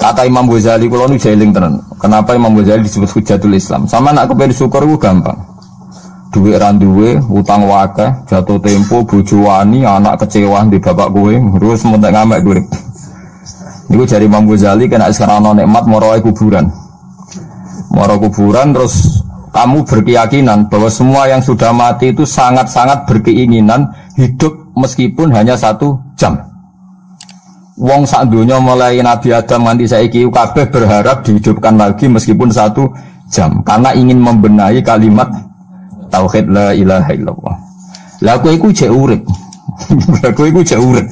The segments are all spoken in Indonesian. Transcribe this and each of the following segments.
Kata Imam Ghazali, kalau nu jeling tenan. Kenapa Imam Ghazali disebut Hujatul Islam? Sama nak kepen syukur itu gampang. Duit randuwe, utang wakeh, jatuh tempo, bojo wani, anak kecewa di bapak gue, terus mentek ngamek gue. Niku jari Imam Ghazali kena sekarang nikmat moro kuburan. Moro kuburan terus kamu berkeyakinan bahwa semua yang sudah mati itu sangat-sangat berkeinginan hidup meskipun hanya 1 jam. Wong sak donya mulai Nabi Adam nganti saiki kabeh berharap dihidupkan lagi meskipun 1 jam karena ingin membenahi kalimat tauhid la ilaha illallah. Lah kowe iku jek urip. Kowe iku jek urip.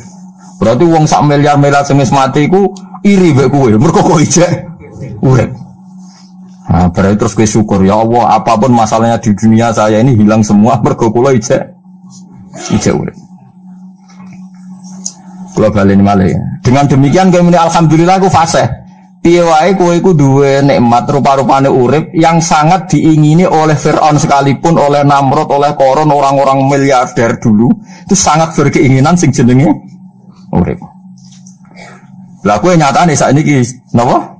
Berarti wong sak miliar-miliar sing wis mati iku iri mbek kowe mergo kowe jek urip. Nah, berarti terus kowe syukur ya Allah apapun masalahnya di dunia saya ini hilang semua mergo kula jek urip. Global ini malah ya. Dengan demikian kami alhamdulillah aku fasih. Piye wae kowe iku duwe nikmat rupa-rupane urip yang sangat diingini oleh Firaun sekalipun, oleh Namrud, oleh Qarun, orang-orang miliarder dulu itu sangat berkeinginan sing jenenge urip. Lah kowe nyatane saat ini napa?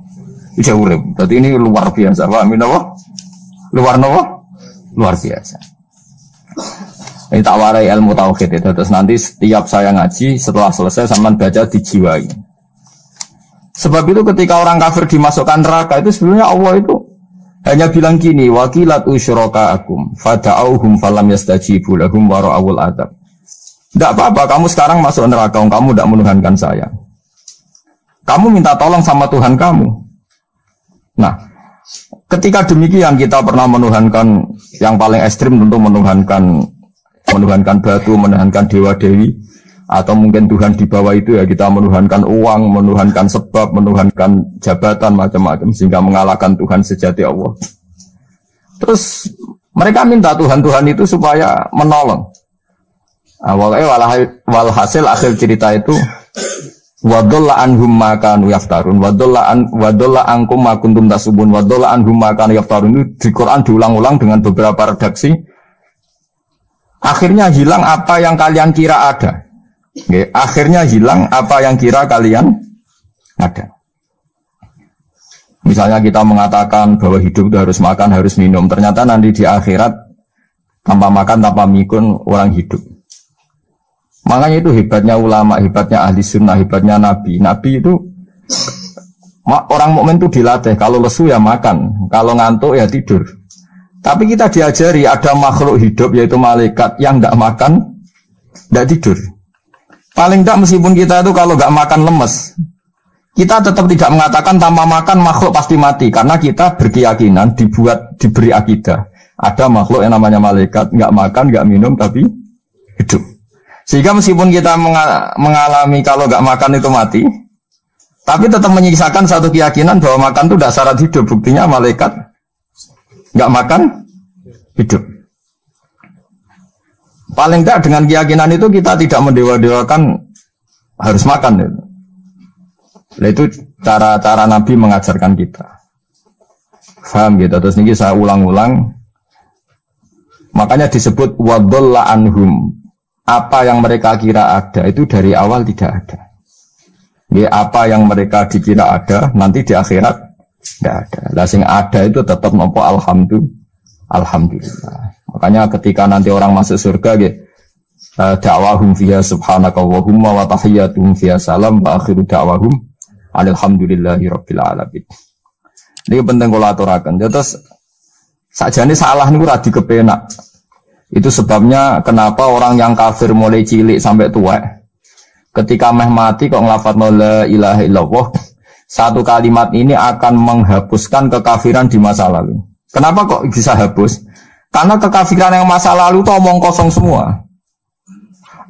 Iki urip. Dadi ini luar biasa, Pak. Napa? Luar napa? Luar biasa. Ini tak warai ilmu tauhid itu. Terus nanti setiap saya ngaji setelah selesai sampean baca dijiwai. Sebab itu ketika orang kafir dimasukkan neraka itu sebenarnya Allah itu hanya bilang gini, wakilat usyrakaakum fada'auhum falam yastajibu lahum wa ra'awul adab. Tidak apa-apa, kamu sekarang masuk neraka, kamu tidak menuhankan saya. Kamu minta tolong sama Tuhan kamu. Nah, ketika demikian kita pernah menuhankan yang paling ekstrim tentu menuhankan batu, menuhankan dewa-dewi, atau mungkin Tuhan di bawah itu ya kita menuhankan uang, menuhankan sebab, menuhankan jabatan macam-macam sehingga mengalahkan Tuhan sejati Allah. Terus mereka minta Tuhan-Tuhan itu supaya menolong. Walhasil akhir cerita itu wadolla anhum ma kanu yaftarun wadolla ankum ma kuntum tasubun wadolla anhum ma kanu yaftarun itu di Quran diulang-ulang dengan beberapa redaksi. Akhirnya hilang apa yang kalian kira ada. Oke, akhirnya hilang apa yang kira kalian ada. Misalnya kita mengatakan bahwa hidup itu harus makan, harus minum. Ternyata nanti di akhirat tanpa makan, tanpa mikun orang hidup. Makanya itu hebatnya ulama, hebatnya ahli sunnah, hebatnya nabi. Nabi itu orang mukmin itu dilatih. Kalau lesu ya makan, kalau ngantuk ya tidur. Tapi kita diajari ada makhluk hidup yaitu malaikat yang tidak makan, tidak tidur. Paling tidak meskipun kita itu kalau tidak makan lemes, kita tetap tidak mengatakan tanpa makan makhluk pasti mati. Karena kita berkeyakinan diberi akidah. Ada makhluk yang namanya malaikat, nggak makan, nggak minum, tapi hidup. Sehingga meskipun kita mengalami kalau nggak makan itu mati, tapi tetap menyisakan satu keyakinan bahwa makan itu tidak syarat hidup. Buktinya malaikat nggak makan, hidup. Paling tidak dengan keyakinan itu kita tidak mendewa-dewakan harus makan. Nah, itu cara Nabi mengajarkan kita. Faham gitu. Terus ini saya ulang-ulang. Makanya disebut wadolla anhum. Apa yang mereka kira ada itu dari awal tidak ada. Ya, apa yang mereka dikira ada nanti di akhirat tidak ada. Lah sing ada itu tetap nampa alhamdulillah. Makanya ketika nanti orang masuk surga da'wahum fiha subhanakallahumma wa tahiyyatuhum fiha salam wa akhiru da'wahum alhamdulillahi rabbil alamin. Ini penting kula aturaken. Terus sakjane salah niku ora dikepenak. Itu sebabnya kenapa orang yang kafir mulai cilik sampai tua ketika meh mati kok nglafadzna la ilaha illallah, satu kalimat ini akan menghapuskan kekafiran di masa lalu. Kenapa kok bisa hapus? Karena kekafiran yang masa lalu itu omong kosong semua.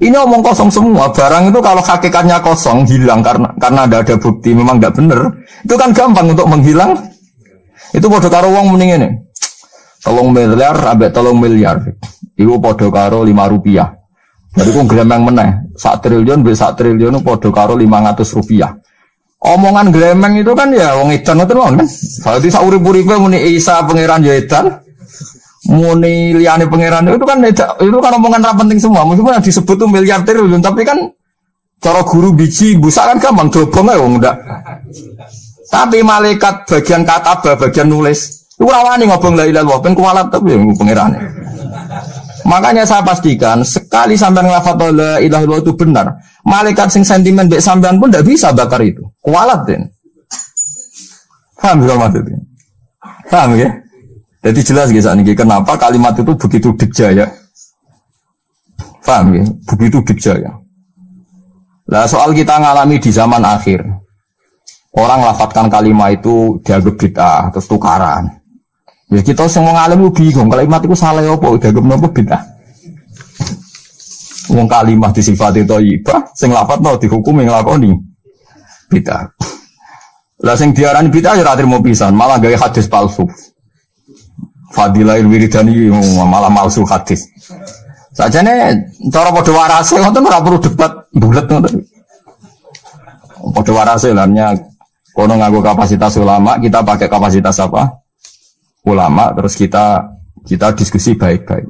Ini omong kosong semua. Barang itu kalau hakikatnya kosong, hilang karena ada bukti, memang tidak benar. Itu kan gampang untuk menghilang. Itu podo karo wong mending ini. 3 miliar ambek 3 miliar. Itu podo karo 5 rupiah. Jadi kok glemeng meneh. 1 triliun ambek 1 triliun podo karo 500 rupiah. Omongan glemeng itu kan ya wong edan itu kan. Berarti saurip-uripe muni Isa pangeran ya edan. Muni liyane pangeran itu kan omongan ra penting semua. Meskipun yang disebut tuh miliar triliun tapi kan cara guru biji busa kan gampang dobong ae wong ndak. Tapi malaikat bagian katabah, bagian nulis, ora wani ngobong la ilaha illallah, ben kualat tapi pangerane. Makanya saya pastikan sekali sampean nglafal la ilaha illallah itu benar, malaikat sing sentimen mbek sampean pun ndak bisa bakar itu. Kualat den. Paham ya maksudnya? Paham ya? Jadi jelas guys niki kenapa kalimat itu begitu dikjaya. Paham ya? Begitu dikjaya. Lah soal kita ngalami di zaman akhir. Orang lafadzkan kalimat itu dianggap bid'ah terus tukaran. Ya kita semua ngalim bingung kalimat itu salah apa dianggap napa bid'ah. Wong kalimat disifati thayyibah sing lafadzno dihukumi nglakoni bid'ah. Lah sing diarani bid'ah ya ora trimo pisan, malah gawe hadis palsu. Fadilail wiridani malah palsu hadis. Sajane cara padha warase ngoten ora perlu debat bulet ngoten. Padha warase lannya kono nganggo kapasitas ulama, kita pakai kapasitas apa? Ulama, terus kita diskusi baik-baik.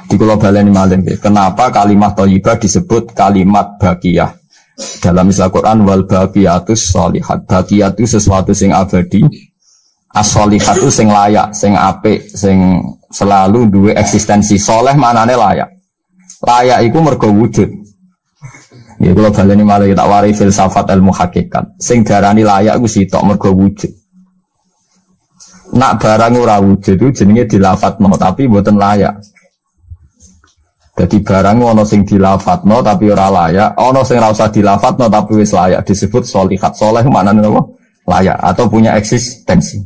Di kula baleni malih nggih, kenapa kalimat thayyibah disebut kalimat baqiyah? Dalam istilah Quran wal baqiyatus sholihat. Baqiyah itu sesuatu sing abadi. As-sholihat itu sing layak, sing apik, sing selalu duwe eksistensi. Soleh maknane layak. Layak iku mergo wujud. Ya kula baleni malih tak wari filsafat ilmu hakikat. Sing darani layak ku sitok mergo wujud. Nak barang ora wujud itu jenenge dilafadzno tapi mboten layak. Jadi barang ana sing dilafadzno tapi ora layak, ana sing ora usah dilafadzno tapi wis layak disebut sholihat. Saleh maknane apa? Layak atau punya eksistensi.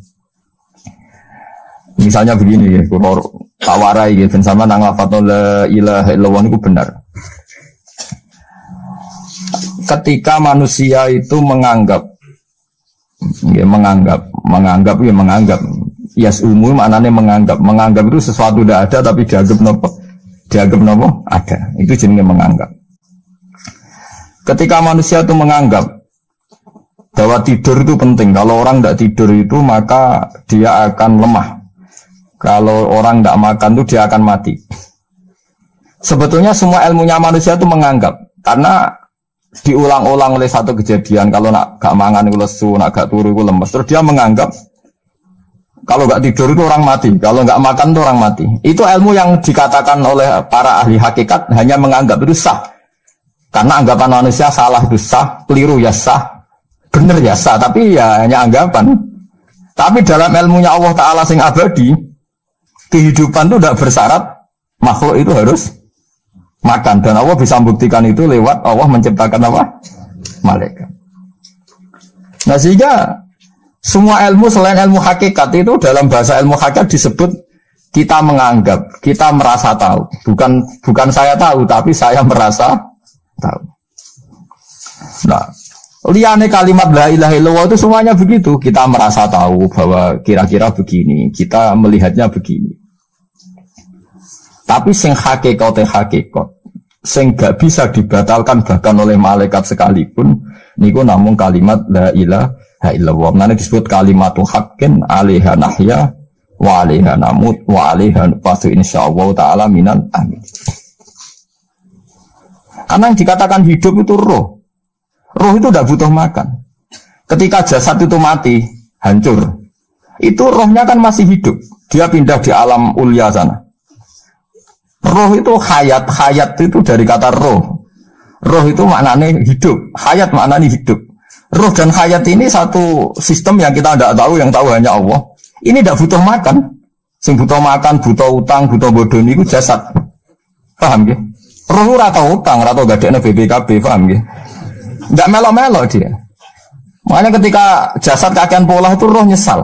Misalnya begini ya, kula tawarai ya ben sampean nang lafadzno la ilaha illallah niku benar. Ketika manusia itu menganggap yasumu maknanya menganggap itu sesuatu tidak ada tapi dianggap nopo ada, itu jenenge menganggap. Ketika manusia itu menganggap bahwa tidur itu penting, kalau orang tidak tidur itu maka dia akan lemah, kalau orang tidak makan itu dia akan mati. Sebetulnya semua ilmunya manusia itu menganggap, karena diulang-ulang oleh satu kejadian, kalau nak gak mangan itu lesu, nak gak turu itu lemes, terus dia menganggap kalau gak tidur itu orang mati, kalau gak makan itu orang mati. Itu ilmu yang dikatakan oleh para ahli hakikat hanya menganggap itu sah, karena anggapan manusia salah itu sah, keliru ya sah, benar ya sah, tapi ya hanya anggapan. Tapi dalam ilmunya Allah Ta'ala sing abadi, kehidupan itu tidak bersyarat makhluk itu harus makan, dan Allah bisa membuktikan itu lewat Allah menciptakan apa? Malaikat. Nah sehingga semua ilmu selain ilmu hakikat itu dalam bahasa ilmu hakikat disebut kita menganggap, kita merasa tahu. Bukan saya tahu, tapi saya merasa tahu. Nah, liane kalimat la ilaha illallah itu semuanya begitu. Kita merasa tahu bahwa kira-kira begini, kita melihatnya begini. Tapi sing hakikat, sing gak bisa dibatalkan bahkan oleh malaikat sekalipun, niku namun kalimat la ilaha illallah. Nanti disebut kalimatu haqqin 'alaiha nahya wa 'alaiha namut wa 'alaiha nufatu insyaallah taala minal amin. Karena yang dikatakan hidup itu roh. Roh itu tidak butuh makan. Ketika jasad itu mati, hancur, itu rohnya kan masih hidup. Dia pindah di alam ulya sana. Roh itu hayat itu dari kata roh. Roh itu maknanya hidup, hayat maknanya hidup. Roh dan hayat ini satu sistem yang kita tidak tahu, yang tahu hanya Allah. Ini tidak butuh makan. Sing butuh makan, butuh utang, butuh bodoh ini jasad. Paham ya? Roh ora tau utang, ora tau gadekne BPKB, paham ya? Enggak melo-melo dia. Makanya ketika jasad kakean pola itu roh nyesal.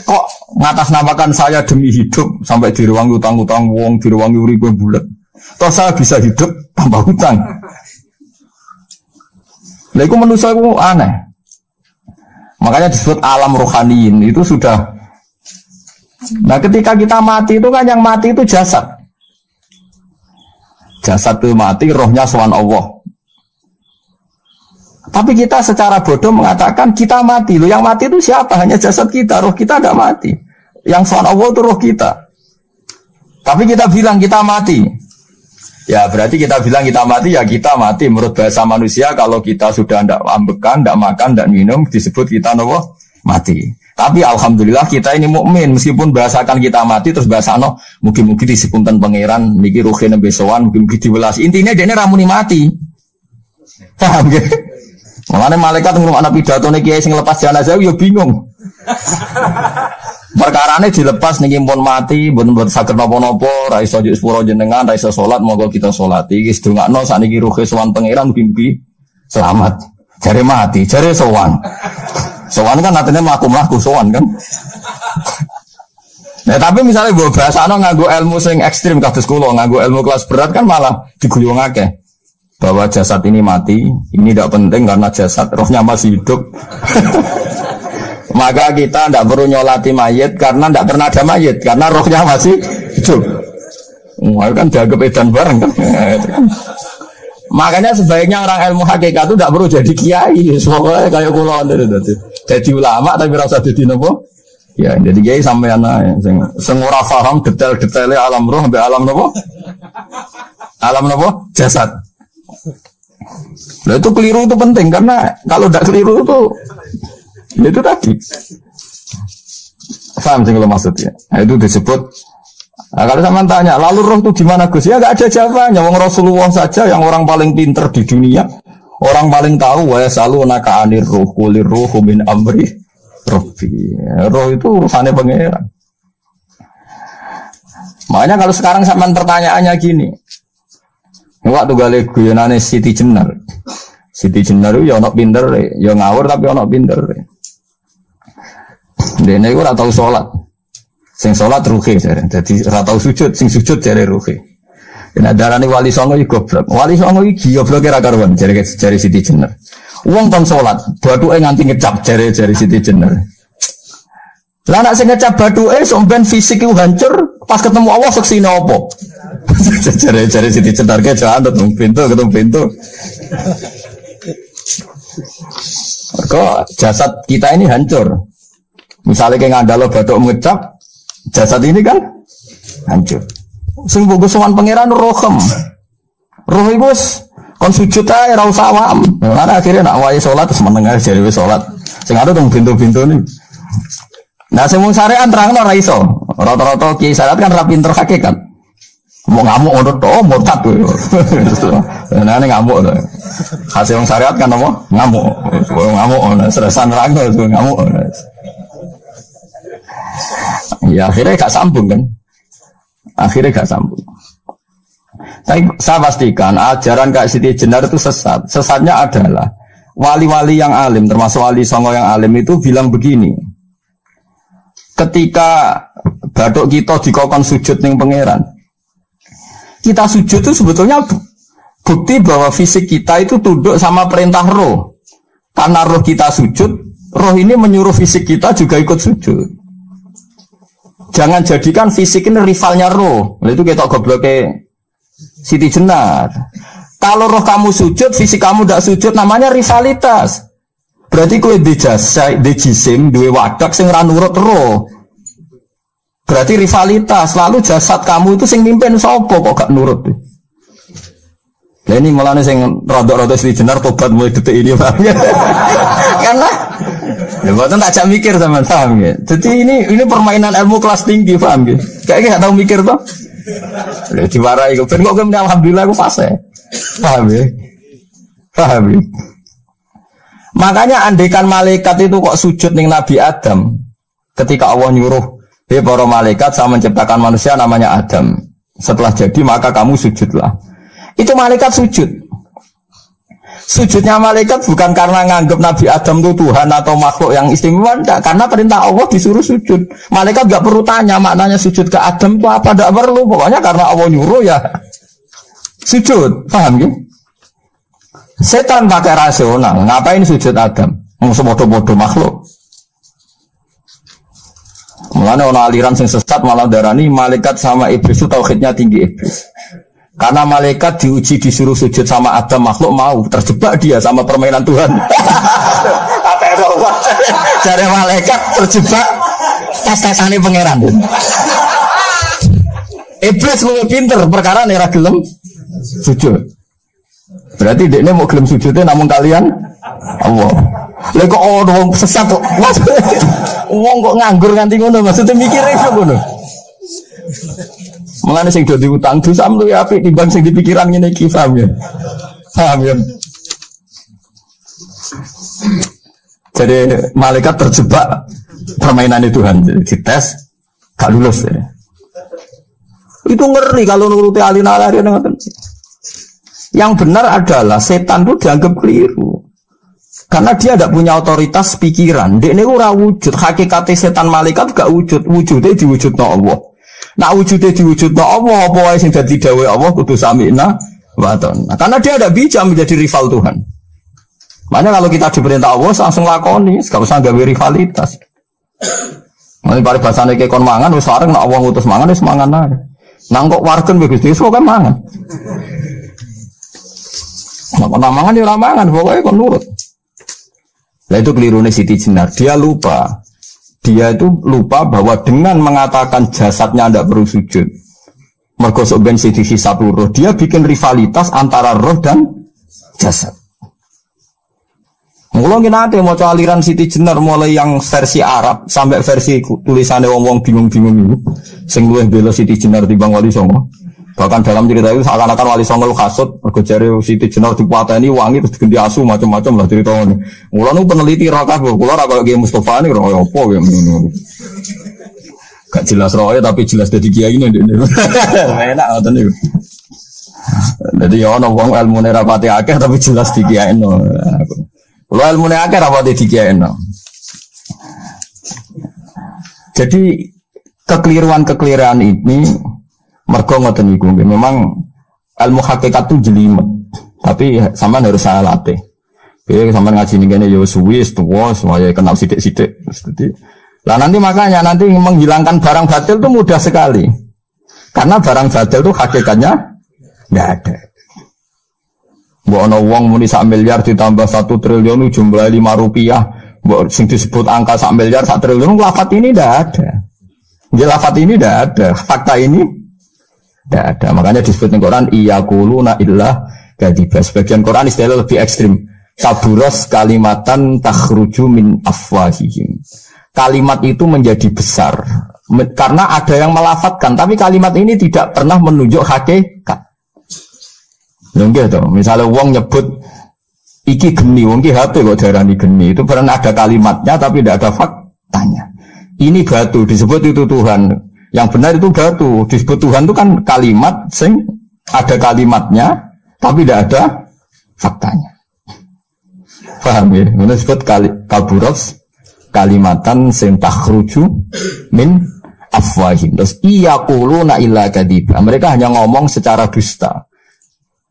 Kok ngatasnamakan saya demi hidup sampai direwangi utang-utang wong, direwangi uripe bulat. Toh saya bisa hidup tanpa hutang. Lah iku manusia iku aneh. Makanya disebut alam rohaniin itu sudah. Nah ketika kita mati itu kan yang mati itu jasad. Jasad itu mati, rohnya sowan Allah. Tapi kita secara bodoh mengatakan kita mati. Loh yang mati itu siapa? Hanya jasad kita, roh kita tidak mati. Yang sowan Allah itu roh kita. Tapi kita bilang kita mati. Ya berarti kita bilang kita mati, ya kita mati. Menurut bahasa manusia, kalau kita sudah tidak ambekan, tidak makan, tidak minum, disebut kita nopo mati. Tapi alhamdulillah kita ini mukmin, meskipun bahasakan kita mati, terus bahasa no, mungkin-mungkin disepunten pangeran, mikir ruhin besoan, mungkin-mungkin diwelas. Intinya dia ini ramuni mati. Paham gak? Makanya malaikat ngomong anak pidato nih kiai sing lepas jenazah, yo bingung. Perkarane dilepas niki pun mati, mboten saged napa-napa, ra iso njuk sepuro jenengan, ra iso salat, monggo kita salat. Iki sedongakno sakniki ruhe sowan pangeran mugi-mugi selamat. Jare mati, jare sowan. Sowan kan artinya mlaku-mlaku sowan kan. Nah, tapi misalnya mbok bahasano nganggo ilmu sing ekstrim kados kula, nganggo ilmu kelas berat kan malah diguyung akeh. Bahwa jasad ini mati, ini tidak penting karena jasad rohnya masih hidup. Maka kita tidak perlu nyolati mayit karena tidak pernah ada mayit karena rohnya masih hidup. Wah kan dianggap edan bareng kan. Makanya sebaiknya orang ilmu hakikat itu tidak perlu jadi kiai. Soalnya kayak kula jadi ulama tapi rasa jadi nopo. Ya jadi kiai sampai anak sing ora paham detail-detailnya alam roh sampai alam nopo. Alam nopo jasad. Nah, itu keliru itu penting karena kalau tidak keliru itu tadi. Paham sih kalau maksudnya. Nah, itu disebut. Nah, kalau sama tanya, lalu roh itu gimana Gus? Ya nggak ada jawabannya. Wong Rasulullah saja yang orang paling pinter di dunia, orang paling tahu. Wa yasalunaka anir ruh, kulir ruhu min amri rabbi. Roh itu urusannya pangeran. Makanya kalau sekarang sama pertanyaannya gini. Waktu gale guyonane Siti Jenar. Siti Jenar itu ya ono pinter, ya ngawur tapi ono pinter. Dene iku ora tau salat. Sing salat ruhe jare. Dadi ora tau sujud, sing sujud jare ruhe. Yen darane wali songo iki goblok. Wali songo iki gobloke ra karuan jare Siti Jenar. Wong kon salat, bathuke nganti ngecap jare Siti Jenar. Lah nek sing ngecap bathuke sampean fisik iku hancur, pas ketemu Allah seksine opo? Jare Siti Jenar ke jalan ketemu pintu. Kok jasad kita ini hancur. Misalnya kayak ngandalo batuk ngecap, jasad ini kan hancur. Sing bogo sowan pangeran rohem. Roh iku wis kon sujud ae ora usah awam. Lah akhirnya nak wae salat terus meneng ae jare wis salat. Sing ada teng pintu-pintu ni. Nah sing mung syariat terangno ora iso. Rata-rata kiai syariat kan ora pinter hakikat. Mau ngamuk ngono to murtad kowe. Nah nek ngamuk to. Hasil wong syariat kan apa? Ngamuk. Ngamuk stresan nerangno ngamuk. Ya akhirnya gak sambung kan. Akhirnya gak sambung. Saya pastikan ajaran Kak Siti Jenar itu sesat. Sesatnya adalah wali-wali yang alim, termasuk wali songo yang alim itu bilang begini. Ketika bathuk kita dikokon sujud ning pangeran, kita sujud itu sebetulnya bukti bahwa fisik kita itu tunduk sama perintah roh. Karena roh kita sujud, roh ini menyuruh fisik kita juga ikut sujud. Jangan jadikan fisik ini rivalnya roh. Itu kita gobloknya Siti Jenar. Kalau roh kamu sujud, fisik kamu tidak sujud, namanya rivalitas. Berarti kowe di jisim, duwe wadak sing ra nurut roh. Berarti rivalitas. Lalu jasad kamu itu sing mimpin sapa kok gak nurut. Nah ini malah sing rada-rada Siti Jenar tobat mulai detik ini paham ya. Karena ya buatan tak jak mikir sama paham ya. Jadi ini permainan ilmu kelas tinggi paham ya. Kayaknya gak tahu mikir toh. Lah diwarai kok ben kok alhamdulillah aku fase. Paham ya? Paham ya? Makanya andekan malaikat itu kok sujud ning Nabi Adam ketika Allah nyuruh, "Hei para malaikat, saya menciptakan manusia namanya Adam. Setelah jadi maka kamu sujudlah." Itu malaikat sujud. Sujudnya malaikat bukan karena nganggap Nabi Adam itu Tuhan atau makhluk yang istimewa, enggak, karena perintah Allah disuruh sujud. Malaikat enggak perlu tanya maknanya sujud ke Adam itu apa, enggak perlu. Pokoknya karena Allah nyuruh ya sujud. Paham ya? Setan pakai rasional, ngapain sujud Adam? Semodo-modo makhluk. Mulanya ono aliran sing sesat malah darani malaikat sama iblis itu tauhidnya tinggi iblis. Karena malaikat diuji disuruh sujud sama Adam, makhluk mau, terjebak dia sama permainan Tuhan. Apa yang dari malaikat terjebak tes-tesane pangeran. Iblis lebih pinter perkara nih ra gelem sujud. Berarti dekne mau gelem sujudnya namun kalian Allah. Lha kok ono sesat kok. Wong kok nganggur nganti ngono maksudnya mikire kok ngono. Mulane sing do diutang dosa mlu ya apik timbang sing dipikiran ngene iki paham ya. Paham ya. Jadi malaikat terjebak permainan Tuhan, dites gak lulus ya. Itu ngeri kalau nuruti alin-alin. Yang benar adalah setan itu dianggap keliru. Karena dia tidak punya otoritas pikiran. Dia ini ora wujud. Hakikatnya setan malaikat gak wujud. Wujudnya diwujudna Allah. Nah wujudnya diwujudna Allah. Apa yang jadi dawai Allah kudu sami'na wa ata'na. Karena dia tidak bisa menjadi rival Tuhan. Makanya kalau kita diperintah Allah langsung lakoni. Gak usah gawe rivalitas. Nanti pada bahasanya kayak kon mangan. Wis sareng nak Allah ngutus mangan. Wis mangan aja. Nangkok wargen bagus. Dia kan mangan. Nah kon mangan dia mangan. Pokoknya kon nurut. Nah itu kelirunya Siti Jenar. Dia lupa. Dia itu lupa bahwa dengan mengatakan jasadnya tidak perlu sujud. Mergo sok ben Siti hisab roh. Dia bikin rivalitas antara roh dan jasad. Mungkin nanti mau aliran Siti Jenar mulai yang versi Arab sampai versi tulisannya wong-wong bingung-bingung itu. Sing luwih bela Siti Jenar timbang Wali Songo. Bahkan dalam cerita itu seakan-akan Wali Songo kasut, mergo jare Siti Jenar dipateni wangi terus diganti asu macam-macam lah ceritanya. Mula nu peneliti ra kabeh, kula ra kaya Kiai Mustofa ni ora apa ya ngono. Gak jelas roe tapi jelas dadi kiai ini. Enak ngoten niku. Dadi ya ono wong ilmune ra pati akeh tapi jelas dikiyaino. Kula ilmune akeh ra pati dikiyaino. Jadi kekeliruan-kekeliruan ini mergo ngoten niku memang ilmu hakikat itu jelimet. Tapi sampean harus saya latih. Oke, sampean ngaji ning kene yo suwi tuwa supaya kenal sithik-sithik. Lah nanti makanya nanti menghilangkan barang batil itu mudah sekali. Karena barang batil itu hakikatnya enggak ada. Mbok ana wong muni 1 miliar ditambah 1 triliun jumlah 5 rupiah, mbok sing disebut angka 1 miliar 1 triliun lafaz ini enggak ada. Ya lafaz ini enggak ada, fakta ini tidak ada. Makanya disebut di Quran iyaquluna illa kadzibah. Sebagian Quran istilah lebih ekstrim. Kaburos kalimatan takhruju min afwahihim. Kalimat itu menjadi besar karena ada yang melafatkan, tapi kalimat ini tidak pernah menunjuk hakikat. Nggih to, misalnya wong nyebut iki geni, wong ki HP kok darani geni, itu pernah ada kalimatnya tapi tidak ada faktanya. Ini batu disebut itu Tuhan. Yang benar itu batu, disebut Tuhan itu kan kalimat sing ada kalimatnya tapi tidak ada faktanya. Paham ya? Ini disebut kaburos kalimatan sing takhruju min afwahim. Terus iyaquluna illa kadzibah. Mereka hanya ngomong secara dusta.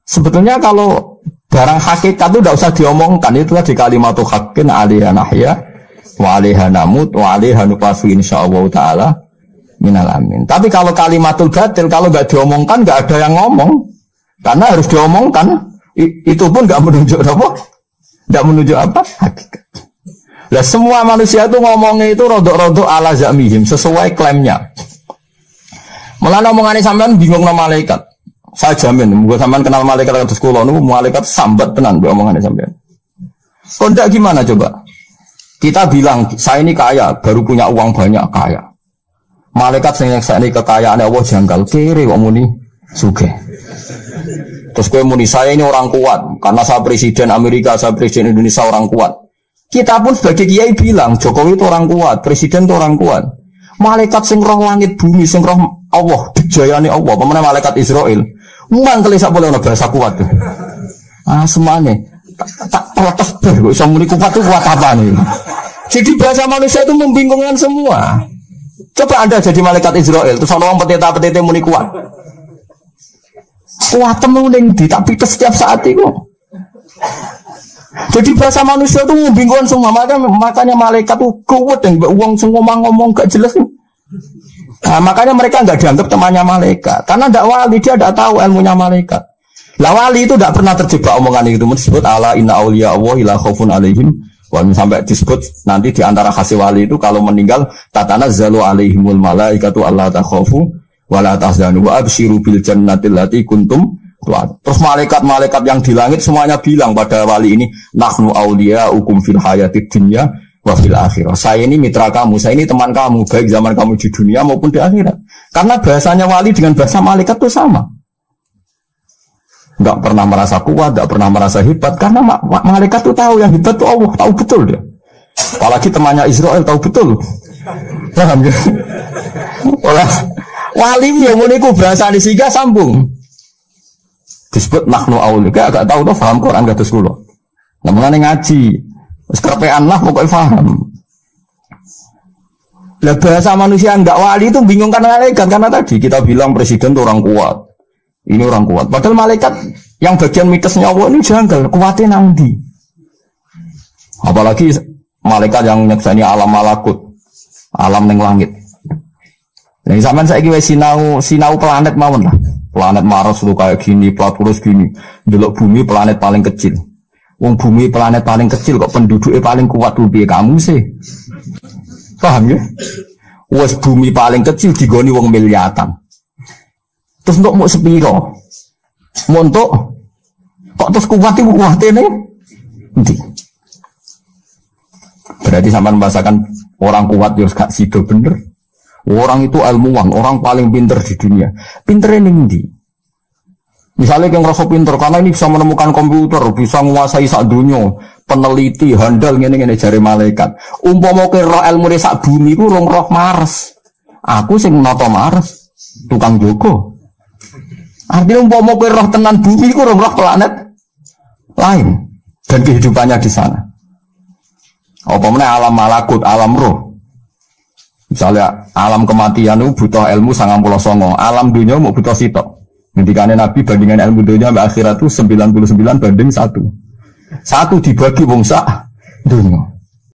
Sebetulnya kalau barang hakikat itu tidak usah diomongkan, itu tadi kalimatu haqqin 'alaiha nahya wa 'alaiha namut wa 'alaiha nuqasu insyaallah taala minal amin. Tapi kalau kalimatul batil, kalau nggak diomongkan, nggak ada yang ngomong. Karena harus diomongkan, itu pun nggak menunjuk apa? Nggak menunjuk apa? Hakikat. Nah semua manusia itu ngomongnya itu rodok-rodok ala zamihim, sesuai klaimnya. Malah omongannya sampean bingung nama malaikat. Saya jamin, bukan sampean kenal malaikat atau sekolah, itu malaikat sambat tenan omongannya sampean. Kondak gimana coba? Kita bilang, saya ini kaya, baru punya uang banyak, kaya. Malaikat sing nyekseni kekayaan Allah janggal kiri kok muni sugih. Terus kowe muni saya ini orang kuat karena saya presiden Amerika, saya presiden Indonesia orang kuat. Kita pun sebagai kiai bilang Jokowi itu orang kuat, presiden itu orang kuat. Malaikat sing roh langit bumi, sing roh Allah, dijayane Allah, pemene malaikat Israel. Mangkel sak boleh ana bahasa kuat. Ah semane tak protes ber kok iso muni kuat itu kuat apa nih. Jadi bahasa manusia itu membingungkan semua. Coba Anda jadi malaikat Israel, terus orang petita-petita muni kuat. Kuat temen di tapi setiap saat itu. Jadi bahasa manusia itu membingungkan semua. Makanya malaikat itu kuat dan uang semua ngomong gak jelas. Nah, makanya mereka nggak dianggap temannya malaikat. Karena tidak wali, dia tidak tahu ilmunya malaikat. Lah wali itu tidak pernah terjebak omongan itu. Disebut ala inna auliya Allah la khaufun alaihim. Sampai disebut nanti di antara khasih wali itu kalau meninggal tatanazzalu alaihimul malaikatu alla takhafu wa la tahzanu wa absyiru bil jannati allati kuntum Terus malaikat-malaikat yang di langit semuanya bilang pada wali ini, nahnu auliyaukum fil hayatid dunya wa fil akhirah. Saya ini mitra kamu, saya ini teman kamu, baik zaman kamu di dunia maupun di akhirat. Karena bahasanya wali dengan bahasa malaikat itu sama. Enggak pernah merasa kuat, enggak pernah merasa hebat, karena malaikat itu tahu yang hebat itu Allah, tahu betul dia. Apalagi temannya Israel tahu betul. Paham ya? Wali yang muniku bahasa disiga sambung. Disebut nahnu auliya, agak tahu tuh paham Quran kados kula. Lah mulane ngaji, wis kerepean lah pokoke paham. Lah bahasa manusia enggak wali itu bingung karena malaikat, karena tadi kita bilang presiden itu orang kuat. Ini orang kuat. Padahal malaikat yang bagian mitosnya Allah ini janggal, kuatnya nang ndi. Apalagi malaikat yang nyekseni alam malakut, alam ning langit. Nah, zaman saiki wis sinau planet mawon lah. Planet Mars itu kayak gini, Platurus gini. Delok bumi planet paling kecil. Wong bumi planet paling kecil kok penduduknya paling kuat tuh piye kamu sih? Paham ya? Wes bumi paling kecil digoni wong miliatan. Terus untuk mau sepiro? Mau untuk kok terus kuatnya nanti. Berarti sama membahasakan orang kuat harus gak sido bener. Orang itu ilmuwan, orang paling pinter di dunia. Pinternya nih. Misalnya yang ngerasa pinter, karena ini bisa menemukan komputer, bisa menguasai sak dunia, peneliti, handal, ngene jari malaikat. Umpama kira ilmu di sak bumi itu roh Mars. Aku sing noto Mars, tukang Joko. Artinya umpama kira roh tenan bumi itu roh planet lain dan kehidupannya di sana. Umpamanya alam malakut, alam roh. Misalnya alam kematian itu butuh ilmu 99, alam dunia mau butuh sitok. Ngendikane Nabi bandingan ilmu dunia sampai akhirat itu 99 banding 1. 1 dibagi wong sak dunia.